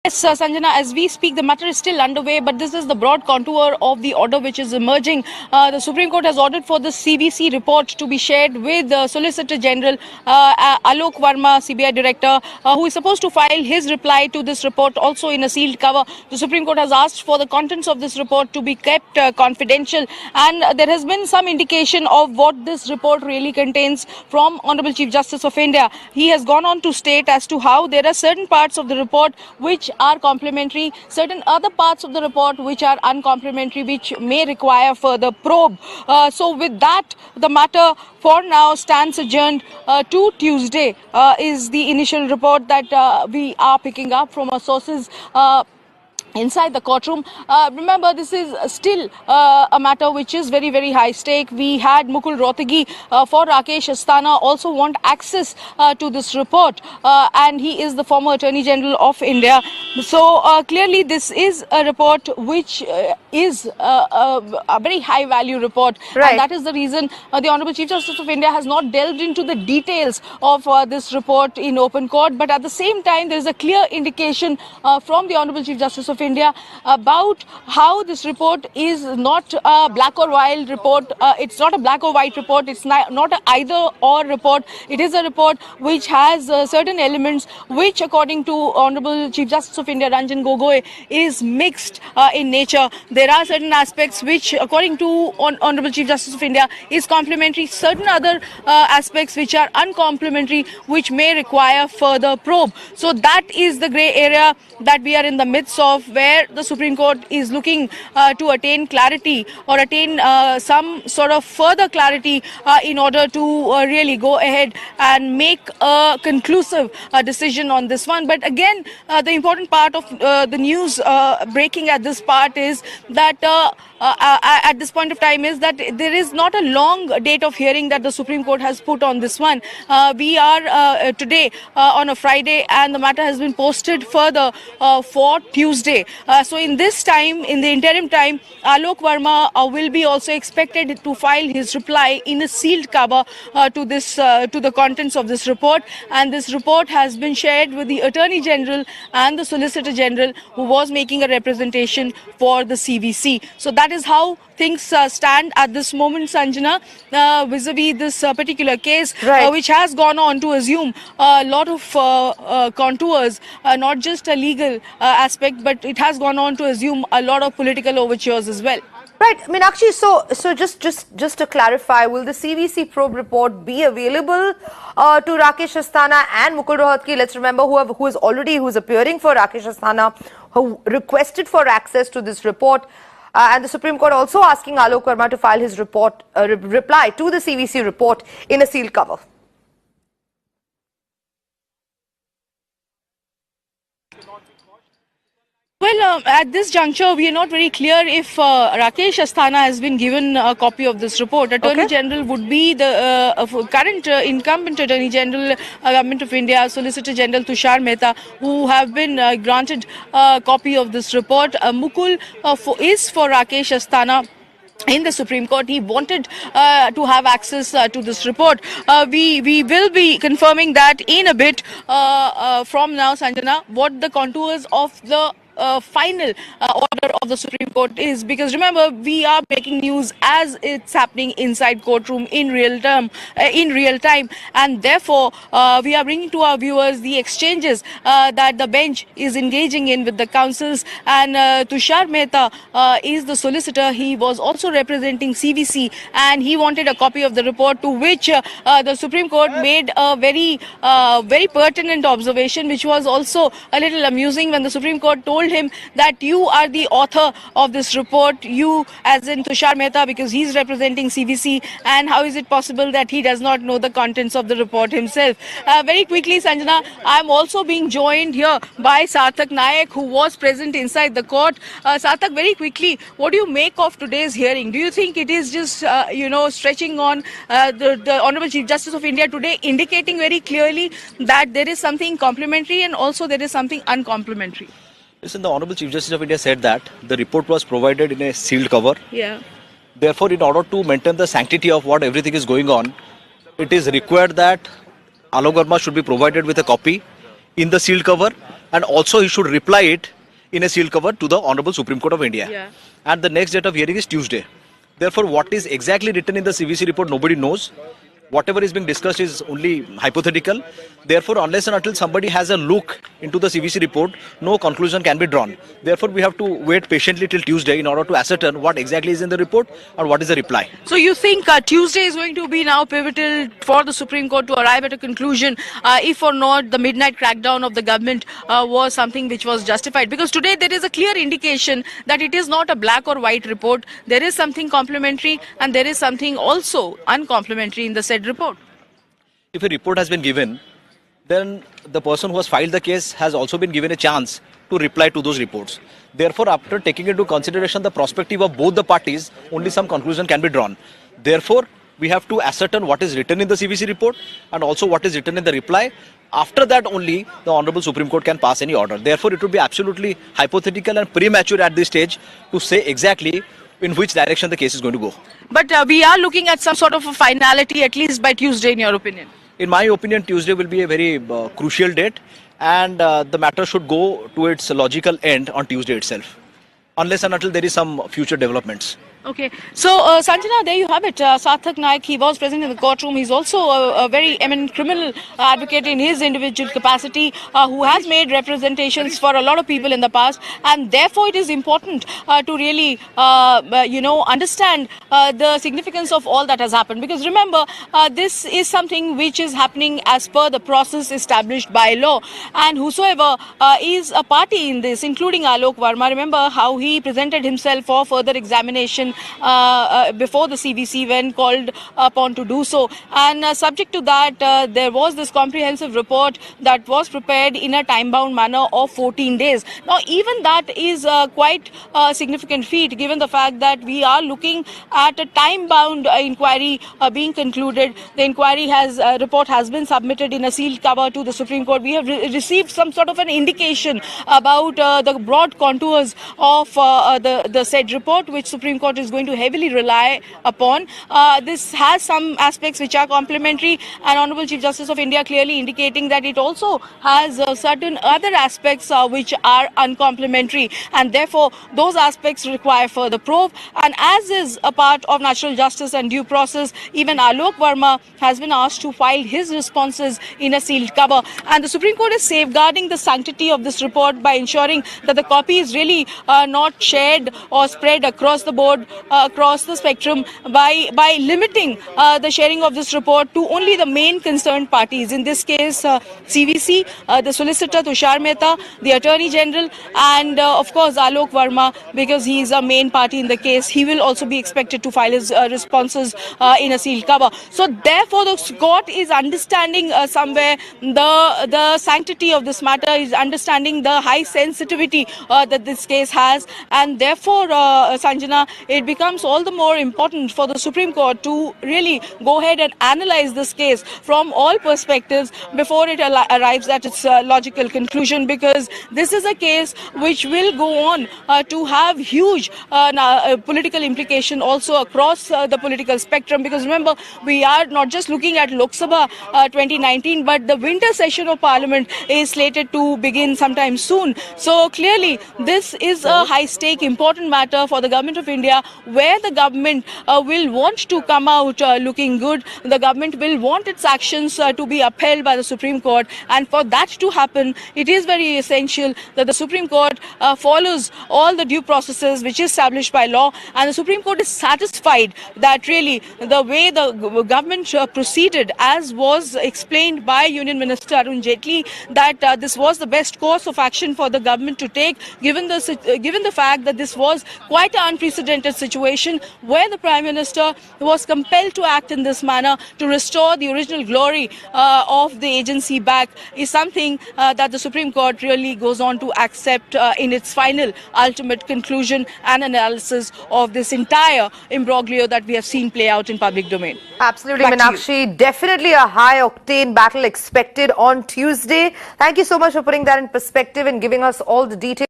Yes, Sanjana, as we speak, the matter is still underway, but this is the broad contour of the order which is emerging. The Supreme Court has ordered for the CBC report to be shared with the Solicitor General Alok Verma, CBI Director, who is supposed to file his reply to this report also in a sealed cover. The Supreme Court has asked for the contents of this report to be kept confidential, and there has been some indication of what this report really contains from Honorable Chief Justice of India. He has gone on to state as to how there are certain parts of the report which are complementary, certain other parts of the report which are uncomplimentary, which may require further probe. So with that, the matter for now stands adjourned to Tuesday, is the initial report that we are picking up from our sources inside the courtroom. Remember, this is still a matter which is very, very high stake. We had Mukul Rohtagi for Rakesh Asthana also want access to this report, and he is the former Attorney General of India. So clearly this is a report which is a very high value report, right. And that is the reason the Honorable Chief Justice of India has not delved into the details of this report in open court. But at the same time, there is a clear indication from the Honorable Chief Justice of India about how this report is not a black or white report. It's not a black or white report. It's not an either or report. It is a report which has certain elements which, according to Honorable Chief Justice of India Ranjan Gogoi, is mixed in nature. There are certain aspects which, according to Honorable Chief Justice of India, is complementary. Certain other aspects which are uncomplimentary, which may require further probe. So that is the grey area that we are in the midst of, where the Supreme Court is looking to attain clarity or attain some sort of further clarity in order to really go ahead and make a conclusive decision on this one. But again, the important part of the news breaking at this part is that at this point of time is that there is not a long date of hearing that the Supreme Court has put on this one. We are today on a Friday, and the matter has been posted further for Tuesday. So in this time, in the interim time, Alok Verma will be also expected to file his reply in a sealed cover to the contents of this report. And this report has been shared with the Attorney General and the Solicitor General, who was making a representation for the CBC. So that is how things stand at this moment, Sanjana, vis-a-vis this particular case, right. Which has gone on to assume a lot of contours, not just a legal aspect, but it has gone on to assume a lot of political overtures as well. Right, Meenakshi, so just to clarify, will the CBC probe report be available to Rakesh Asthana and Mukul Rohatgi? Let's remember who is appearing for Rakesh Asthana, who requested for access to this report. And the Supreme Court also asking Alok Verma to file his report, reply to the CBC report in a sealed cover. Well, at this juncture, we are not very clear if Rakesh Asthana has been given a copy of this report. Attorney General would be the current incumbent Attorney General, Government of India, Solicitor General Tushar Mehta, who have been granted a copy of this report. Mukul is for Rakesh Asthana. In the Supreme Court, he wanted to have access to this report. We will be confirming that in a bit from now, Sanjana, what the contours of the final order of the Supreme Court is, because remember, we are breaking news as it's happening inside courtroom in real time, and therefore we are bringing to our viewers the exchanges that the bench is engaging in with the counsels. And Tushar Mehta is the solicitor. He was also representing CBC, and he wanted a copy of the report, to which the Supreme Court made a very pertinent observation, which was also a little amusing, when the Supreme Court told him that you are the author of this report, you as in Tushar Mehta, because he's representing CBC, and how is it possible that he does not know the contents of the report himself? Very quickly, Sanjana, I'm also being joined here by Sarthak NAYAK, who was present inside the court. Sarthak, very quickly, what do you make of today's hearing? Do you think it is just, stretching on the Honorable Chief Justice of India today, indicating very clearly that there is something complimentary and also there is something uncomplimentary? Listen, the Honorable Chief Justice of India said that the report was provided in a sealed cover. Yeah. Therefore, in order to maintain the sanctity of what everything is going on, it is required that Alok Verma should be provided with a copy in the sealed cover, and also he should reply it in a sealed cover to the Honorable Supreme Court of India. Yeah. And the next date of hearing is Tuesday. Therefore, what is exactly written in the CVC report, nobody knows. Whatever is being discussed is only hypothetical. Therefore, unless and until somebody has a look into the CVC report, no conclusion can be drawn. Therefore, we have to wait patiently till Tuesday in order to ascertain what exactly is in the report and what is the reply. So you think Tuesday is going to be now pivotal for the Supreme Court to arrive at a conclusion, if or not the midnight crackdown of the government was something which was justified? Because today there is a clear indication that it is not a black or white report. There is something complementary and there is something also uncomplimentary in the said report. If a report has been given, then the person who has filed the case has also been given a chance to reply to those reports. Therefore, after taking into consideration the perspective of both the parties, only some conclusion can be drawn. Therefore, we have to ascertain what is written in the CVC report and also what is written in the reply. After that only, the Honorable Supreme Court can pass any order. Therefore, it would be absolutely hypothetical and premature at this stage to say exactly in which direction the case is going to go. But we are looking at some sort of a finality at least by Tuesday, in your opinion. In my opinion, Tuesday will be a very crucial date, and the matter should go to its logical end on Tuesday itself, unless and until there is some future developments. Okay, so Sanjana, there you have it. Sarthak NAYAK, he was present in the courtroom. He's also a very eminent criminal advocate in his individual capacity, who has made representations for a lot of people in the past, and therefore it is important to really, understand the significance of all that has happened. Because remember, this is something which is happening as per the process established by law, and whosoever is a party in this, including Alok Verma, remember how he presented himself for further examination before the CVC when called upon to do so, and subject to that there was this comprehensive report that was prepared in a time-bound manner of 14 days. Now even that is quite a significant feat, given the fact that we are looking at a time-bound inquiry being concluded. The inquiry report has been submitted in a sealed cover to the Supreme Court. We have received some sort of an indication about the broad contours of the said report, which Supreme Court is going to heavily rely upon. This has some aspects which are complementary, and Honorable Chief Justice of India clearly indicating that it also has certain other aspects which are uncomplimentary, and therefore those aspects require further probe. And as is a part of natural justice and due process, even Alok Verma has been asked to file his responses in a sealed cover, and the Supreme Court is safeguarding the sanctity of this report by ensuring that the copy is really not shared or spread across the board, across the spectrum, by limiting the sharing of this report to only the main concerned parties. In this case, CVC, the Solicitor Tushar Mehta, the Attorney General, and of course Alok Verma, because he is a main party in the case. He will also be expected to file his responses in a sealed cover. So therefore the court is understanding somewhere the sanctity of this matter, is understanding the high sensitivity that this case has, and therefore Sanjana, it becomes all the more important for the Supreme Court to really go ahead and analyze this case from all perspectives before it arrives at its logical conclusion, because this is a case which will go on to have huge political implication also across the political spectrum. Because remember, we are not just looking at Lok Sabha 2019, but the winter session of Parliament is slated to begin sometime soon. So clearly this is a high stake important matter for the government of India, where the government will want to come out looking good. The government will want its actions to be upheld by the Supreme Court, and for that to happen, it is very essential that the Supreme Court follows all the due processes which is established by law, and the Supreme Court is satisfied that really the way the government proceeded, as was explained by Union Minister Arun Jaitley, that this was the best course of action for the government to take, given the fact that this was quite an unprecedented situation where the Prime Minister was compelled to act in this manner to restore the original glory of the agency back, is something that the Supreme Court really goes on to accept in its final ultimate conclusion and analysis of this entire imbroglio that we have seen play out in public domain. Absolutely, Back to you. Meenakshi. Definitely a high-octane battle expected on Tuesday. Thank you so much for putting that in perspective and giving us all the details.